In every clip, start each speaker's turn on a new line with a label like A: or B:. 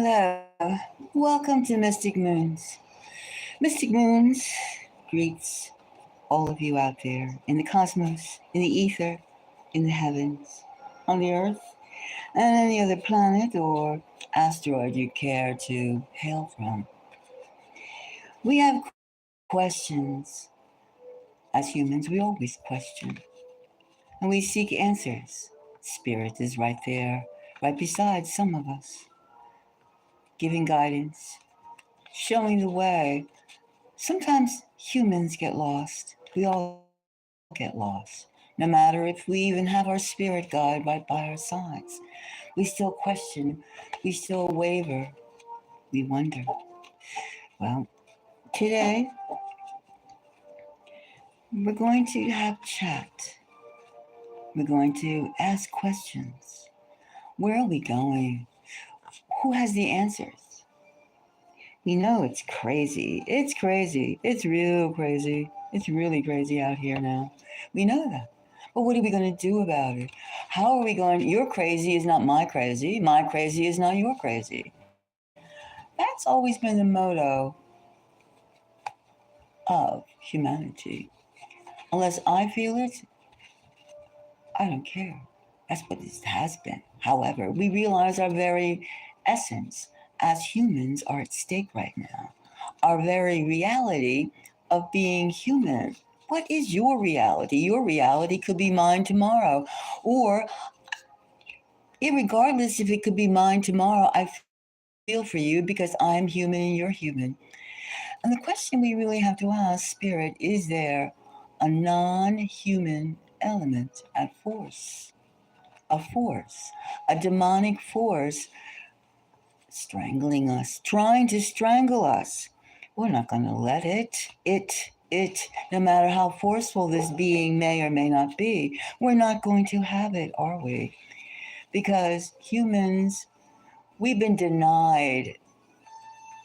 A: Hello, welcome to Mystic Moons. Mystic Moons greets all of you out there in the cosmos, in the ether, in the heavens, on the earth, and any other planet or asteroid you care to hail from. We have questions. As humans, we always question and we seek answers. Spirit is right there, right beside some of us, giving guidance, showing the way. Sometimes humans get lost. We all get lost. No matter if we even have our spirit guide right by our sides. We still question, we still waver, we wonder. Well, today we're going to have chat. We're going to ask questions. Where are we going? Who has the answers? We know it's crazy. It's crazy. It's real crazy. It's really crazy out here now. We know that. But what are we going to do about it? How are we going? Your crazy is not my crazy. My crazy is not your crazy. That's always been the motto of humanity. Unless I feel it, I don't care. That's what it has been. However, we realize our very essence as humans are at stake right now. Our very reality of being human. What is your reality? Your reality could be mine tomorrow. Or, regardless if it could be mine tomorrow, I feel for you because I'm human and you're human. And the question we really have to ask, Spirit, is there a non human element at force? A force, a demonic force strangling us, trying to strangle us. We're not going to let no matter how forceful this being may or may not be, we're not going to have it, are we? Because humans, we've been denied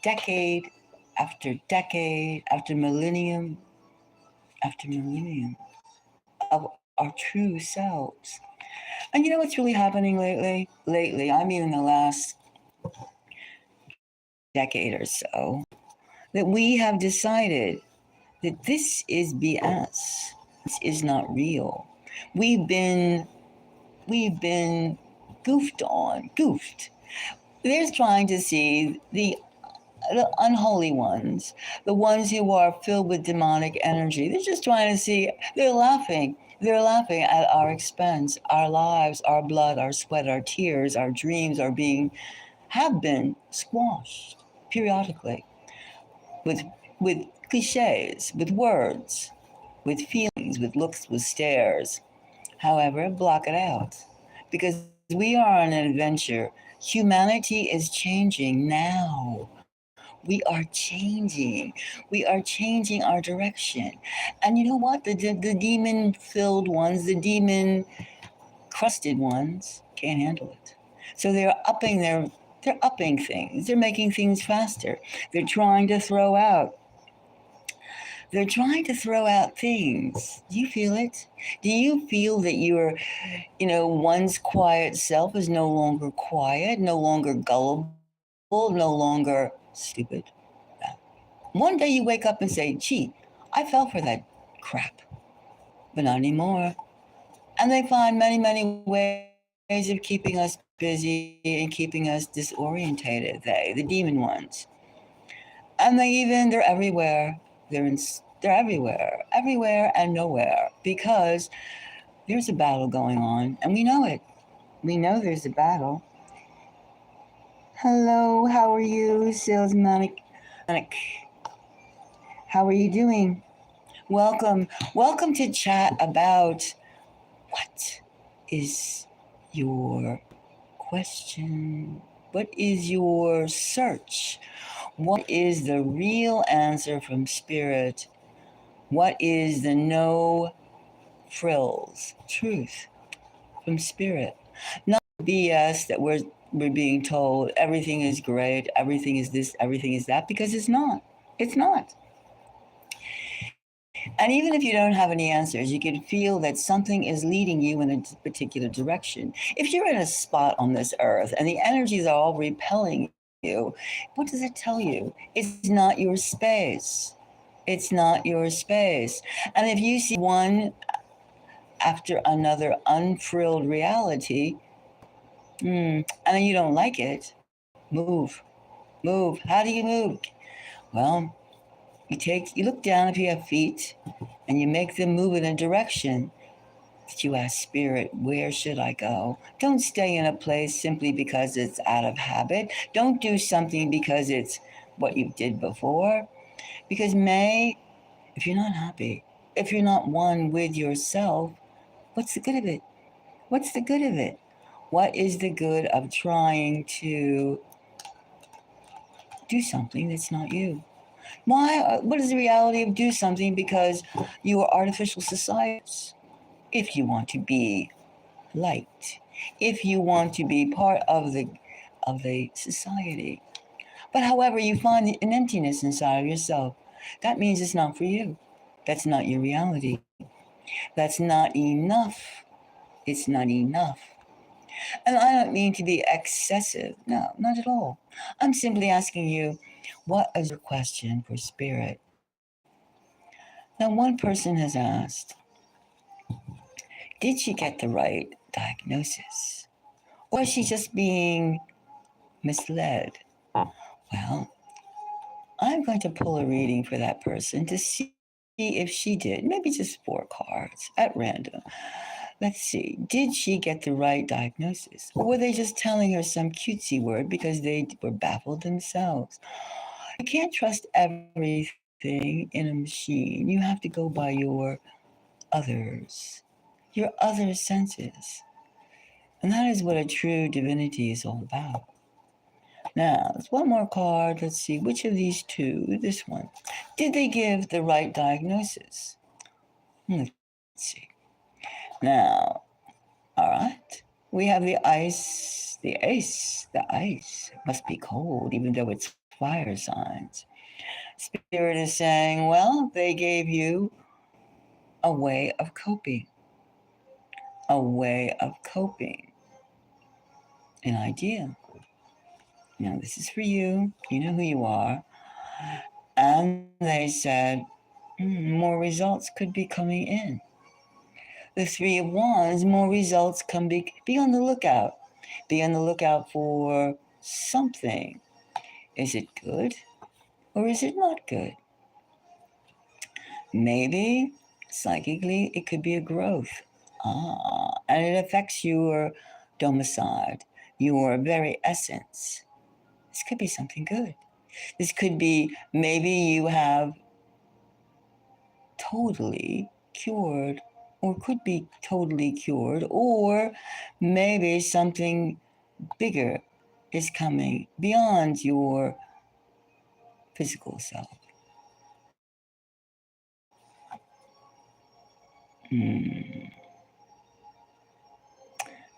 A: decade after millennium of our true selves. And you know what's really happening lately? I mean, in the last decade or so, that we have decided that this is BS. This is not real. We've been we've been goofed. They're trying to see the unholy ones, the ones who are filled with demonic energy. They're just trying to see, they're laughing. They're laughing at our expense, our lives, our blood, our sweat, our tears, our dreams have been squashed periodically with cliches, with words, with feelings, with looks, with stares. However, block it out because we are on an adventure. Humanity is changing now. We are changing. We are changing our direction. And you know what? The demon filled ones, the demon crusted ones can't handle it. So they're upping things. They're making things faster. They're trying to throw out they're trying to throw out things. Do you feel it? Do you feel that one's quiet self is no longer quiet, no longer gullible, no longer stupid? One day you wake up and say, gee, I fell for that crap, but not anymore. And they find many, many ways of keeping us busy and keeping us disorientated, the demon ones. And they're everywhere. They're everywhere and nowhere because there's a battle going on and we know it. We know there's a battle. Hello, how are you, salesmanic? How are you doing? Welcome to chat about what is your question? What is your search? What is the real answer from spirit? What is the no frills truth from spirit? Not BS that we're being told everything is great, everything is this, everything is that, because it's not. It's not. And even if you don't have any answers, you can feel that something is leading you in a particular direction. If you're in a spot on this earth and the energies are all repelling you, you? What does it tell you? It's not your space. It's not your space. And if you see one after another unfrilled reality, and you don't like it, move. Move. How do you move? Well, you look down if you have feet, and you make them move in a direction that you ask spirit, where should I go? Don't stay in a place simply because it's out of habit. Don't do something because it's what you did before. Because if you're not happy, if you're not one with yourself, what's the good of it? What's the good of it? What is the good of trying to do something that's not you? Why? What is the reality of do something because you are artificial societies? If you want to be liked, if you want to be part of the society, but however you find an emptiness inside of yourself, that means it's not for you. That's not your reality. That's not enough. It's not enough. And I don't mean to be excessive. No, not at all. I'm simply asking you, what is your question for spirit? Now, one person has asked, did she get the right diagnosis? Or is she just being misled? Well, I'm going to pull a reading for that person to see if she did. Maybe just 4 cards at random. Let's see. Did she get the right diagnosis? Or were they just telling her some cutesy word because they were baffled themselves? You can't trust everything in a machine. You have to go by your others, your other senses. And that is what a true divinity is all about. Now, there's one more card. Let's see, which of these two, this one, did they give the right diagnosis? Let's see. Now, all right, we have the ace. The ice must be cold, even though it's fire signs. Spirit is saying, well, they gave you a way of coping, a way of coping, an idea. Now, this is for you. You know who you are. And they said, more results could be coming in. The Three of Wands, more results can be on the lookout. Be on the lookout for something. Is it good or is it not good? Maybe psychically it could be a growth. And it affects your domicile, your very essence. This could be something good. This could be maybe you have totally cured or could be totally cured, or maybe something bigger is coming beyond your physical self. Hmm.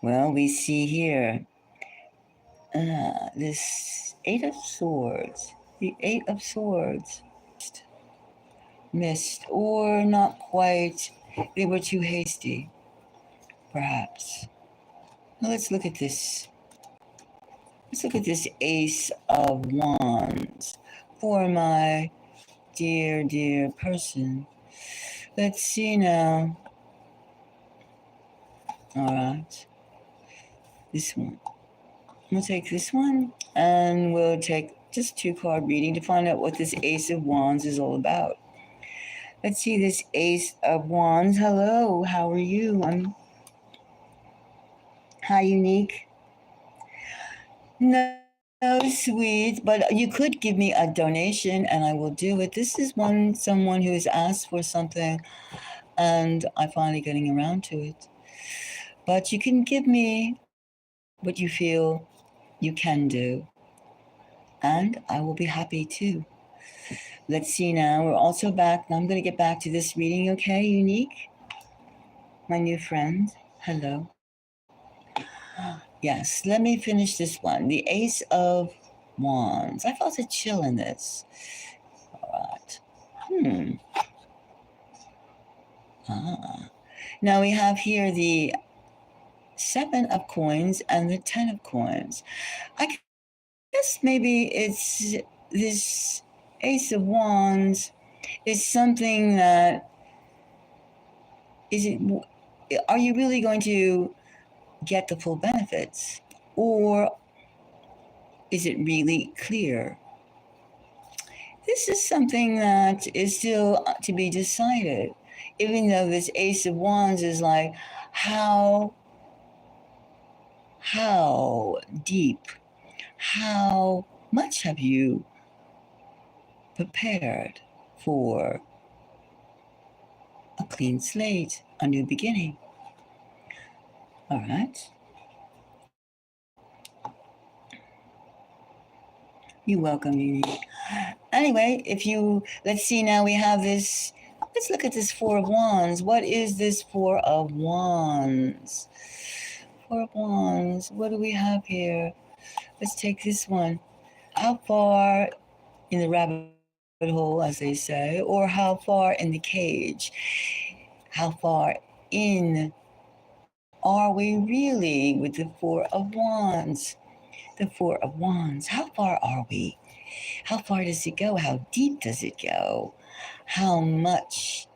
A: Well, we see here this Eight of Swords. The Eight of Swords. Missed, or not quite. They were too hasty, perhaps. Now let's look at this. Let's look at this Ace of Wands for my dear, dear person. Let's see now. All right. This one. We'll take this one and we'll take just 2 card reading to find out what this Ace of Wands is all about. Let's see this Ace of Wands. Hello, how are you? Hi, Unique. No, sweet, but you could give me a donation and I will do it. This is someone who has asked for something and I'm finally getting around to it. But you can give me what you feel you can do, and I will be happy too. Let's see now. We're also back. Now I'm going to get back to this reading, okay, Unique? My new friend. Hello. Yes, let me finish this one. The Ace of Wands. I felt a chill in this. All right. Now we have here the 7 of coins and the 10 of coins. I can Yes, maybe it's this Ace of Wands is something that is it. Are you really going to get the full benefits, or is it really clear? This is something that is still to be decided. Even though this Ace of Wands is like, how deep, how much have you prepared for a clean slate, a new beginning? All right. You're welcome, Unique. Anyway, let's see now, we have this. Let's look at this Four of Wands. What is this Four of Wands? Four of Wands. What do we have here? Let's take this one. How far in the rabbit hole, as they say, or how far in the cage? How far in are we really with the Four of Wands? The Four of Wands. How far are we? How far does it go? How deep does it go? How much?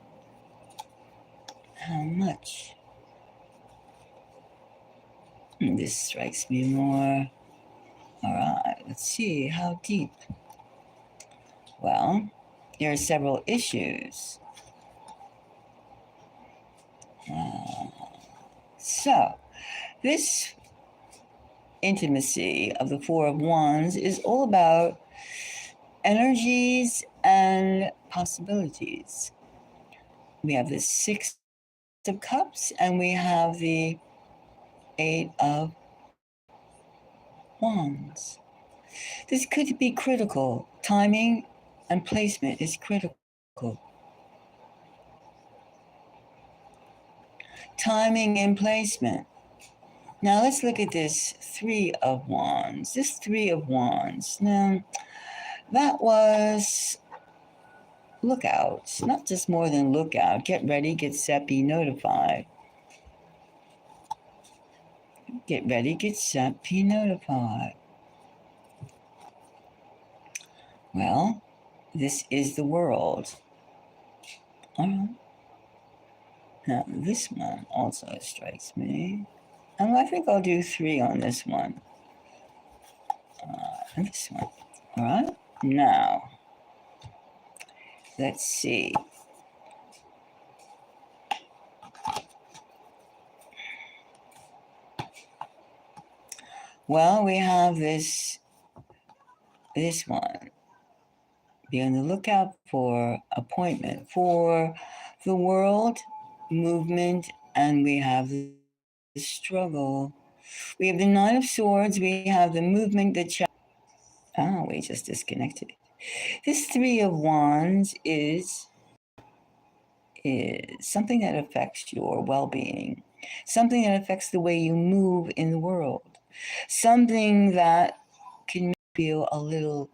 A: How much? This strikes me more. All right, let's see. How deep? Well, there are several issues. So, this intimacy of the Four of Wands is all about energies and possibilities. We have the Six of Cups and we have the Eight of Wands. This could be critical. Timing and placement is critical. Timing and placement. Now let's look at this Three of Wands. This Three of Wands. Now, that was look out. Not just more than look out. Get ready, get set, be notified. Get ready, get set, be notified. Well, this is the world. All right. Now, this one also strikes me. And I think I'll do 3 on this one. And this one. All right. Now, let's see. Well, we have this one. Be on the lookout for appointment for the world movement, and we have the struggle. We have the Nine of Swords. We have the movement, we just disconnected. This Three of Wands is something that affects your well-being, something that affects the way you move in the world, something that can make you feel a little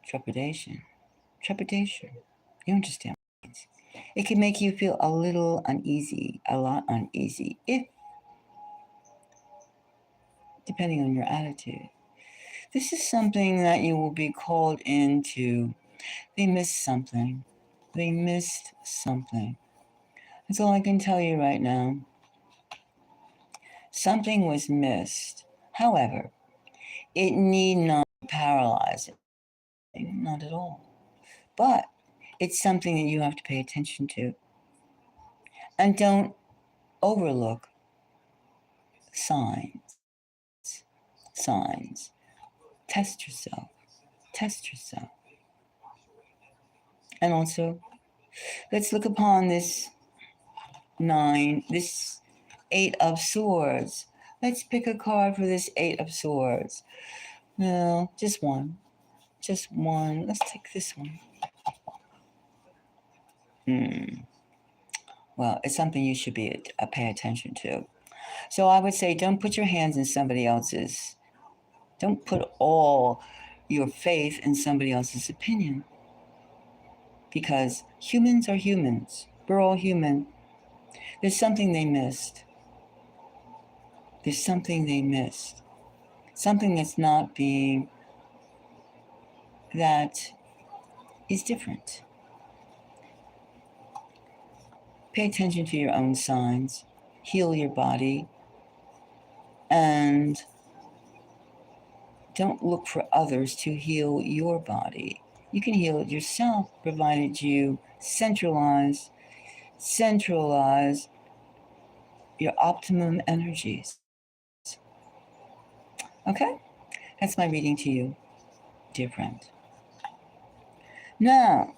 A: trepidation. You understand? It can make you feel a little uneasy, a lot uneasy, if depending on your attitude. This is something that you will be called into. They missed something. They missed something. That's all I can tell you right now. Something was missed. However, it need not be paralyzing. Not at all. But it's something that you have to pay attention to. And don't overlook signs. Test yourself. And also, let's look upon this 9, this 8 of Swords. Let's pick a card for this 8 of Swords. No, just one. Let's take this one. Well, it's something you should pay attention to. So I would say, don't put your hands in somebody else's. Don't put all your faith in somebody else's opinion. Because humans are humans. We're all human. There's something they missed. something that's not being, that is different. Pay attention to your own signs, heal your body, and don't look for others to heal your body. You can heal it yourself, provided you centralize your optimum energies. Okay? That's my reading to you, dear friend. Now,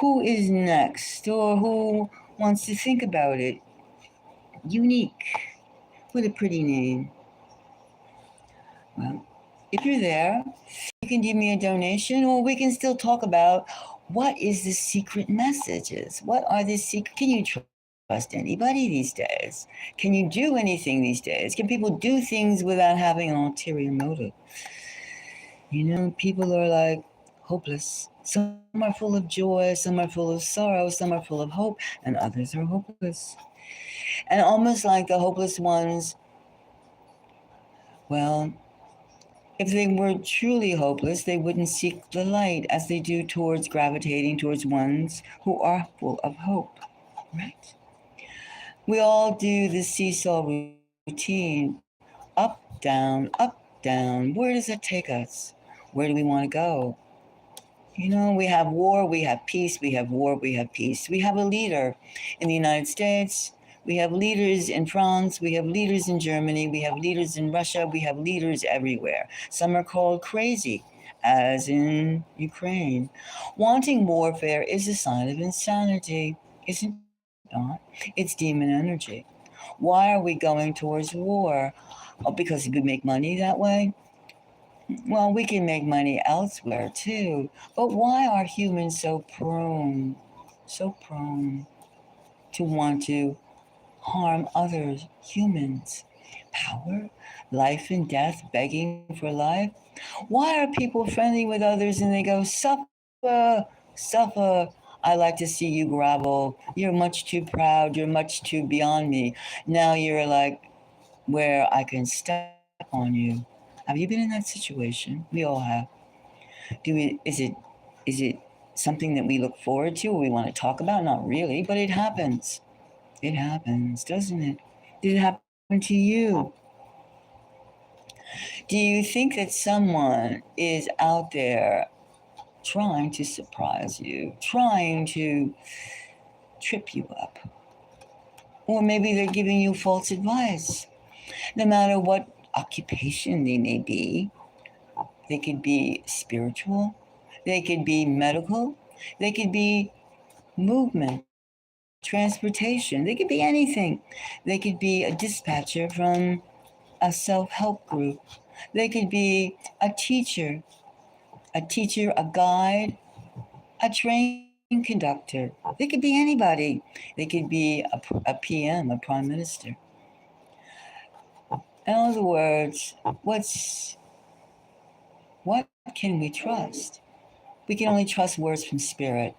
A: who is next, or who wants to think about it? Unique, with a pretty name. Well, if you're there, you can give me a donation, or we can still talk about what is the secret messages. What are the secret? Can you trust anybody these days? Can you do anything these days? Can people do things without having an ulterior motive? You know, people are like hopeless. Some are full of joy, some are full of sorrow, some are full of hope, and others are hopeless. And almost like the hopeless ones, well, if they were truly hopeless, they wouldn't seek the light as they do towards gravitating towards ones who are full of hope, right? We all do the seesaw routine, up, down, up, down. Where does it take us? Where do we want to go? You know, we have war, we have peace, we have war, we have peace. We have a leader in the United States. We have leaders in France. We have leaders in Germany. We have leaders in Russia. We have leaders everywhere. Some are called crazy, as in Ukraine. Wanting warfare is a sign of insanity, isn't it not? It's demon energy. Why are we going towards war? Oh, because we make money that way? Well, we can make money elsewhere too. But why are humans so prone to want to harm other humans? Power, life and death, begging for life. Why are people friendly with others and they go, suffer, suffer? I like to see you grovel. You're much too proud. You're much too beyond me. Now you're like where I can step on you. Have you been in that situation? We all have. Is it something that we look forward to or we want to talk about? Not really, but it happens. It happens, doesn't it? Did it happen to you? Do you think that someone is out there trying to surprise you, trying to trip you up? Or maybe they're giving you false advice. No matter what occupation they may be, they could be spiritual, they could be medical, they could be movement, transportation, they could be anything. They could be a dispatcher from a self-help group. They could be a teacher, a guide, a train conductor. They could be anybody. They could be a PM, a prime minister. In other words, what can we trust? We can only trust words from spirit.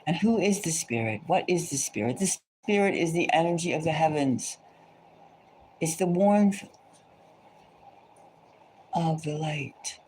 A: And who is the spirit? What is the spirit? The spirit is the energy of the heavens. It's the warmth of the light.